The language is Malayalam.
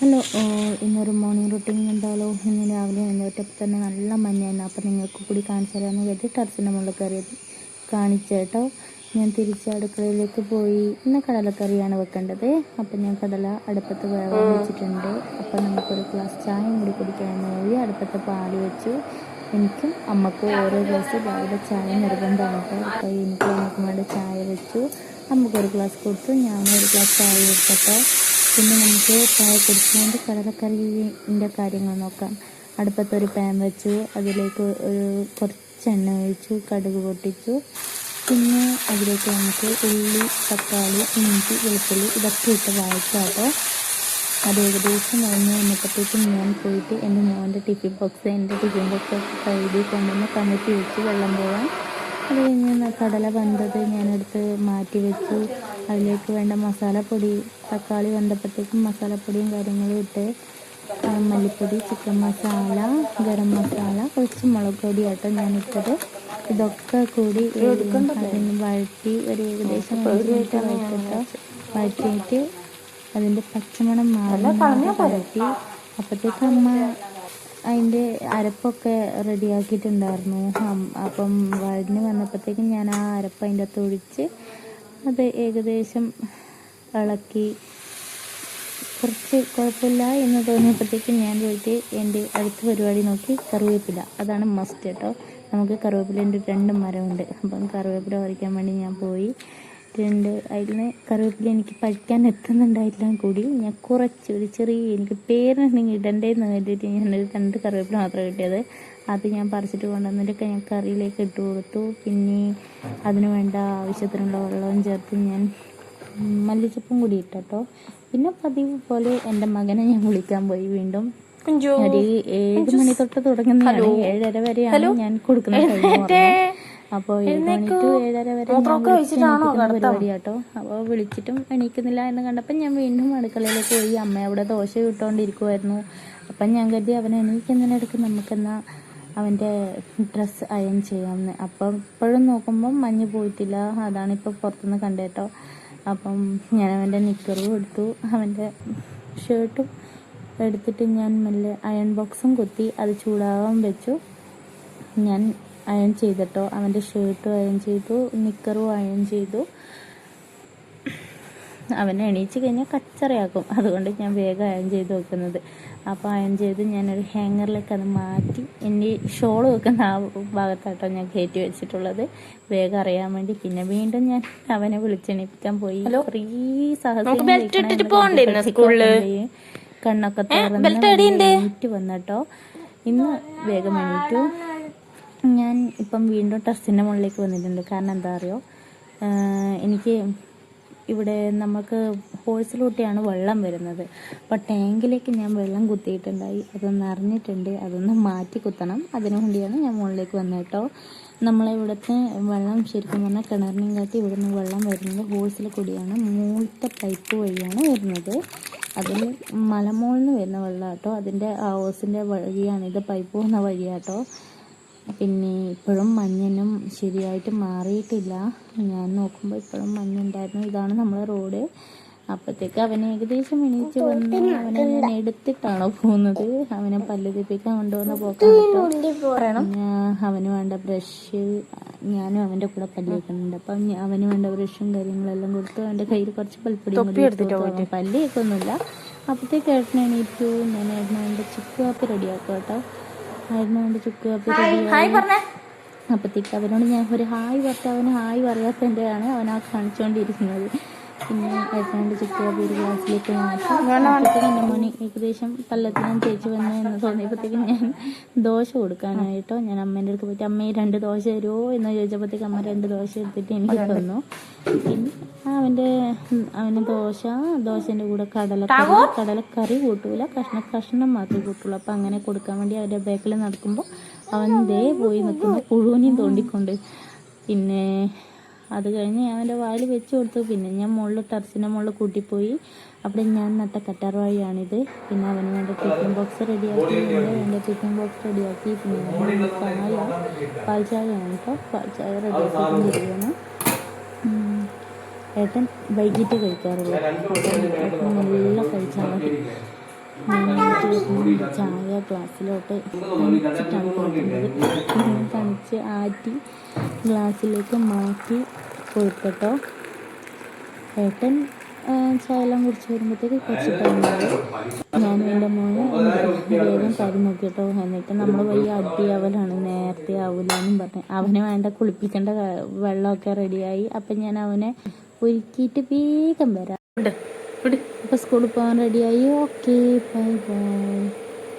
ഹലോ ഇന്നൊരു മോർണിംഗ് റൂട്ടീൻ കണ്ടാലോ. ഇന്ന് രാവിലെ എഴുന്നേറ്റപ്പോൾ തന്നെ നല്ല മഞ്ഞായിരുന്നു. അപ്പോൾ നിങ്ങൾക്ക് കൂടി കാണിച്ചു തരാമെന്ന് കരുതി ടെറസിൻ്റെ മുകളിൽ കയറി കാണിച്ചു കേട്ടോ. ഞാൻ തിരിച്ച് അടുക്കളയിലേക്ക് പോയി. ഇന്ന് കടലക്കറിയാണ് വെക്കേണ്ടത്. അപ്പം ഞാൻ കടല അടുപ്പത്ത് വേവാൻ വെച്ചിട്ടുണ്ട്. അപ്പം നമുക്കൊരു ഗ്ലാസ് ചായയും കൂടി കുടിക്കാമെന്ന് കരുതി അടുപ്പത്ത് പാല് വെച്ചു. എനിക്കും അമ്മക്കും ഓരോ ഗ്ലാസ് രാവിലെ ചായ നിർബന്ധമാണ് കേട്ടോ. അപ്പോൾ എനിക്കും വേണ്ടി ചായ വെച്ചു. അമ്മക്കൊരു ഗ്ലാസ് കൊടുത്തു, ഞാനൊരു ഗ്ലാസ് ചായ കൊടുത്തപ്പോൾ പിന്നെ നമുക്ക് ചായ കുടിച്ചുകൊണ്ട് കടലക്കറിൻ്റെ കാര്യങ്ങൾ നോക്കാം. അടുപ്പത്തൊരു പാൻ വെച്ചു, അതിലേക്ക് കുറച്ച് എണ്ണ ഒഴിച്ചു, കടുക് പൊട്ടിച്ചു. പിന്നെ അതിലേക്ക് നമുക്ക് ഉള്ളി, തക്കാളി, ഇഞ്ചി, വെളുത്തുള്ളി ഇതൊക്കെ ഇട്ട് വഴറ്റാട്ടോ. അത് ഏകദേശം വഴഞ്ഞ് വന്നപ്പോഴത്തേക്കും ഞാൻ പോയിട്ട് എൻ്റെ മോൻ്റെ ടിഫിൻ ബോക്സ് കഴുകി കൊണ്ടുവന്ന് കമഴ്ത്തി വെച്ച് വെള്ളം പോകാൻ. അത് കഴിഞ്ഞ് കടല വെന്തത് ഞാനെടുത്ത് മാറ്റി വെച്ചു. അതിലേക്ക് വേണ്ട മസാലപ്പൊടി, തക്കാളി വെന്തപ്പോഴത്തേക്കും മസാലപ്പൊടിയും കാര്യങ്ങളും ഇട്ട് മല്ലിപ്പൊടി, ചിക്കൻ മസാല, ഗരം മസാല, കുറച്ച് മുളക് പൊടി ആട്ടോ ഞാനിട്ടത്. ഇതൊക്കെ കൂടി അതിന് വഴറ്റി ഒരു ഏകദേശം 5 മിനിറ്റ് വഴറ്റിയിട്ട് അതിൻ്റെ പച്ചമണം മാറി വഴറ്റി. അപ്പോഴത്തേക്കും അമ്മ അതിൻ്റെ അരപ്പൊക്കെ റെഡിയാക്കിയിട്ടുണ്ടായിരുന്നു. അപ്പം വഴഞ്ഞ് വന്നപ്പോഴത്തേക്കും ഞാൻ ആ അരപ്പ് അതിൻ്റെ അകത്ത് ഒഴിച്ച് അത് ഏകദേശം ഇളക്കി. കുറച്ച് കുഴപ്പമില്ല എന്ന് തോന്നിയപ്പോഴത്തേക്കും ഞാൻ പോയിട്ട് എൻ്റെ അടുത്ത പരിപാടി നോക്കി കറിവേപ്പില. അതാണ് മസ്റ്റ് കേട്ടോ. നമുക്ക് കറിവേപ്പിലേൻ്റെ 2 മരമുണ്ട്. അപ്പം കറിവേപ്പില പറിക്കാൻ വേണ്ടി ഞാൻ പോയി. അതിൽ നിന്ന് കറിവേപ്പില എനിക്ക് പഴിക്കാൻ എത്തുന്നുണ്ടായില്ല കൂടി ഞാൻ കുറച്ച് ഒരു ചെറിയ എനിക്ക് പേരുണ്ടെങ്കിൽ ഇടണ്ടേന്ന് വേണ്ടിയിട്ട് ഞാൻ 2 കറിവേപ്പില മാത്രമേ കിട്ടിയത്. അത് ഞാൻ പറിച്ചിട്ട് കൊണ്ടുവന്നിട്ടൊക്കെ ഞാൻ കറിയിലേക്ക് ഇട്ട് കൊടുത്തു. പിന്നെ അതിന് വേണ്ട ആവശ്യത്തിനുള്ള വെള്ളവും ചേർത്ത് ഞാൻ മല്ലിച്ചപ്പും കൂടി ഇട്ടോ. പിന്നെ പതിവ് പോലെ എൻ്റെ മകനെ ഞാൻ വിളിക്കാൻ പോയി. വീണ്ടും ഒരു 7 മണി തൊട്ട് തുടങ്ങുന്നതാണ്, 7:30 വരെയാണ് ഞാൻ കൊടുക്കുന്ന ടൈം. അപ്പോൾ 7 മണി ടു 7:30 വരെ പരിപാടി കേട്ടോ. അപ്പോൾ വിളിച്ചിട്ടും എണീക്കുന്നില്ല എന്ന് കണ്ടപ്പോൾ ഞാൻ വീണ്ടും അടുക്കളയിലേക്ക് പോയി. അമ്മ അവിടെ ദോശ ഇട്ടുകൊണ്ടിരിക്കുമായിരുന്നു. അപ്പം ഞാൻ കരുതി അവൻ എണീക്കുന്നതിനിടയ്ക്ക് നമുക്കെന്നാൽ അവൻ്റെ ഡ്രസ്സ് അയൺ ചെയ്യാമെന്ന്. അപ്പം ഇപ്പോഴും നോക്കുമ്പം മഞ്ഞ് പോയിട്ടില്ല. അതാണിപ്പോൾ പുറത്തുനിന്ന് കണ്ടേട്ടോ. അപ്പം ഞാൻ അവൻ്റെ നിക്കറും എടുത്തു, അവൻ്റെ ഷർട്ടും എടുത്തിട്ട് ഞാൻ മെല്ലെ അയൺ ബോക്സും കുത്തി അത് ചൂടാവാൻ വെച്ചു. ഞാൻ അയൺ ചെയ്തിട്ടോ. അവൻ്റെ ഷർട്ടും അയൺ ചെയ്തു, നിക്കറും അയൺ ചെയ്തു. അവനെ എണീച്ച് കഴിഞ്ഞാൽ കച്ചറയാക്കും, അതുകൊണ്ട് ഞാൻ വേഗം അയൺ ചെയ്ത് വെക്കുന്നത്. അപ്പോൾ അയൺ ചെയ്ത് ഞാനൊരു ഹാങ്ങറിലേക്ക് അത് മാറ്റി എൻ്റെ ഷോൾ വെക്കുന്ന ആ ഭാഗത്താട്ടോ ഞാൻ കയറ്റി വെച്ചിട്ടുള്ളത്, വേഗം അറിയാൻ വേണ്ടി. പിന്നെ വീണ്ടും ഞാൻ അവനെ വിളിച്ചെണീപ്പിക്കാൻ പോയി. കുറേ സാഹചര്യം കണ്ണൊക്കെ തുറന്ന് വന്നിട്ടോ. ഇന്ന് വേഗം എണീറ്റു. ഞാൻ ഇപ്പം വീണ്ടും ടെറസിൻ്റെ മുകളിലേക്ക് വന്നിട്ടുണ്ട്. കാരണം എന്താ അറിയോ, എനിക്ക് ഇവിടെ നമുക്ക് ഹോഴ്സിലൂട്ടിയാണ് വെള്ളം വരുന്നത്. അപ്പോൾ ടാങ്കിലേക്ക് ഞാൻ വെള്ളം കുത്തിയിട്ടുണ്ടായി, അതൊന്ന് അറിഞ്ഞിട്ടുണ്ട്, അതൊന്ന് മാറ്റി കുത്തണം. അതിനു വേണ്ടിയാണ് ഞാൻ മുകളിലേക്ക് വന്നത് കേട്ടോ. നമ്മളിവിടുത്തെ വെള്ളം ശരിക്കും പറഞ്ഞാൽ കിണറിനെയും കാട്ടി ഇവിടുന്ന് വെള്ളം വരുന്നത് ഹോഴ്സിൽ കൂടിയാണ്, മുകളിലത്തെ പൈപ്പ് വഴിയാണ് വരുന്നത്. അതിൽ മലമുകളിൽ നിന്ന് വരുന്ന വെള്ളം കേട്ടോ. അതിൻ്റെ ആ ഹോഴ്സിൻ്റെ വഴിയാണിത്, പൈപ്പ് പോകുന്ന വഴിയാട്ടോ. പിന്നെ ഇപ്പോഴും മഞ്ഞൊന്നും ശരിയായിട്ട് മാറിയിട്ടില്ല. ഞാൻ നോക്കുമ്പോൾ ഇപ്പോഴും മഞ്ഞുണ്ടായിരുന്നു. ഇതാണ് നമ്മളെ റോഡ്. അപ്പോഴത്തേക്ക് അവനെ ഏകദേശം എണീച്ച് വന്ന് അവനെ ഞാൻ എടുത്തിട്ടാണോ പോകുന്നത്. അവനെ പല്ല് തെപ്പിക്കാൻ കൊണ്ടുവന്ന പോക്കാണ്. അവന് വേണ്ട ബ്രഷ്, ഞാനും അവൻ്റെ കൂടെ പല്ല് തേക്കുന്നുണ്ട്. അപ്പം അവന് വേണ്ട ബ്രഷും കാര്യങ്ങളെല്ലാം കൊടുത്തു. അവൻ്റെ കയ്യിൽ കുറച്ച് പല്ല് തേക്കൊന്നുമില്ല. അപ്പോഴത്തേക്ക് ഏട്ടനെ എണീറ്റു. ഞാൻ ഏട്ടന് വേണ്ട ചുക്ക് കാപ്പി റെഡിയാക്കാം കേട്ടോ. ആയിരുന്നു കൊണ്ട് ചുക്ക് കാപ്പി റെഡിയായി. അപ്പോഴത്തേക്ക് അവനോട് ഞാൻ ഒരു ഹായ് പറഞ്ഞു. അവന് ഹായ് പറയാത്തതിൻ്റെയാണ് അവനാ കാണിച്ചുകൊണ്ടിരിക്കുന്നത്. പിന്നെ ഏട്ടനോട് ചുക്ക് കാപ്പി ഒരു ഗ്ലാസ്സിലേക്ക് മാറ്റി. എൻ്റെ മോന് ഏകദേശം പല്ലത്തിനും തേച്ച് വന്നു എന്ന് തോന്നിയപ്പോഴത്തേക്കും ഞാൻ ദോശ കൊടുക്കാനായിട്ടോ ഞാൻ അമ്മേൻ്റെ അടുത്ത് പോയിട്ട് അമ്മയെ 2 ദോശ തരുമോ എന്ന് ചോദിച്ചപ്പോഴത്തേക്ക് അമ്മ 2 ദോശ എടുത്തിട്ട് എനിക്ക് തന്നു. പിന്നെ അവന് ദോശേൻ്റെ കൂടെ കടലക്കറി കൂട്ടൂല, കഷ്ണം മാത്രമേ കൂട്ടുള്ളൂ. അപ്പം അങ്ങനെ കൊടുക്കാൻ വേണ്ടി അവരുടെ ബാക്കിൽ നടക്കുമ്പോൾ അവൻ ദേ പോയി നിൽക്കുന്ന പുഴുവിനെയും തോണ്ടിക്കൊണ്ട്. പിന്നെ അത് കഴിഞ്ഞ് ഞാൻ അവൻ്റെ വായിൽ വെച്ച് കൊടുത്തു. പിന്നെ ഞാൻ ടെറസിൻ്റെ മുകളിൽ കൂട്ടിപ്പോയി. അവിടെ ഞാൻ നട്ട കറ്റാർ വാഴയാണിത്. പിന്നെ അവന് വേണ്ട ടിഫിൻ ബോക്സ് റെഡിയാക്കി. പിന്നെ പാൽ ചായയാണ് കേട്ടോ. പാൽ ചായ റെഡിയാക്കിക്കൊണ്ടിരിക്കുകയാണ്. ഏട്ടൻ വൈകിട്ട് കഴിക്കാറുള്ളൂ. അപ്പം നല്ല കഴിച്ചാൽ മതി. ഞാൻ ചായ ഗ്ലാസ്സിലോട്ട് തണിച്ചിട്ടാണ് കൊടുക്കുന്നത്. തണിച്ച് ആറ്റി ഗ്ലാസ്സിലേക്ക് മാറ്റി കൊടുക്കട്ടോ. ഏട്ടൻ ചായ എല്ലാം കുടിച്ച് വരുമ്പോഴത്തേക്ക് കുറച്ച് ടൈമാവും. ഞാനും എൻ്റെ മോന് വേഗം കാര്യം നോക്കിയിട്ടോ. എന്നിട്ട് നമ്മൾ പോയി അടിയാവലാണ്, നേരത്തെ ആവില്ലെന്നും പറഞ്ഞ്. അവന് വേണ്ട കുളിപ്പിക്കേണ്ട വെള്ളമൊക്കെ റെഡിയായി. അപ്പം ഞാൻ അവനെ ഒരുക്കിയിട്ട് വേഗം വരാം. അപ്പം സ്കൂളിൽ പോകാൻ റെഡിയായി. Okay, bye bye.